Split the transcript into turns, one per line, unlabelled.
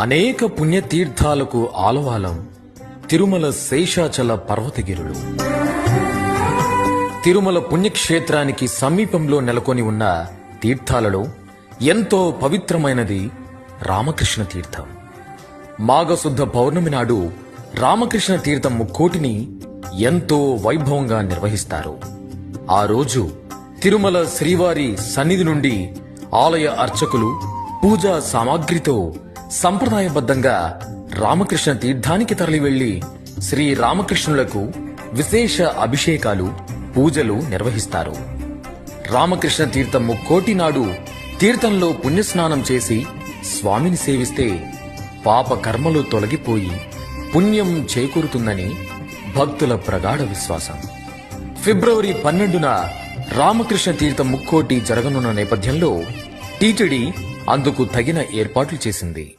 అనేక పుణ్యతీర్థాలకు ఆలవాలం తిరుమల శేషాచల పర్వతగిరులు. తిరుమల పుణ్యక్షేత్రానికి సమీపంలో నెలకొని ఉన్న తీర్థాలలో ఎంతో పవిత్రమైనది రామకృష్ణ తీర్థం. మాఘశుద్ధ పౌర్ణమి నాడు రామకృష్ణ తీర్థం ముక్కోటిని ఎంతో వైభవంగా నిర్వహిస్తారు. ఆ రోజు తిరుమల శ్రీవారి సన్నిధి నుండి ఆలయ అర్చకులు పూజా సామాగ్రితో సంప్రదాయబద్ధంగా రామకృష్ణ తీర్థానికి తరలివెళ్లి శ్రీ రామకృష్ణులకు విశేష అభిషేకాలు, పూజలు నిర్వహిస్తారు. రామకృష్ణ తీర్థం ముక్కోటి నాడు తీర్థంలో పుణ్యస్నానం చేసి స్వామిని సేవిస్తే పాప కర్మలు తొలగిపోయి పుణ్యం చేకూరుతుందని భక్తుల ప్రగాఢ విశ్వాసం. ఫిబ్రవరి 12న రామకృష్ణ తీర్థం ముక్కోటి జరగనున్న నేపథ్యంలో టీటీడీ అందుకు తగిన ఏర్పాట్లు చేసింది.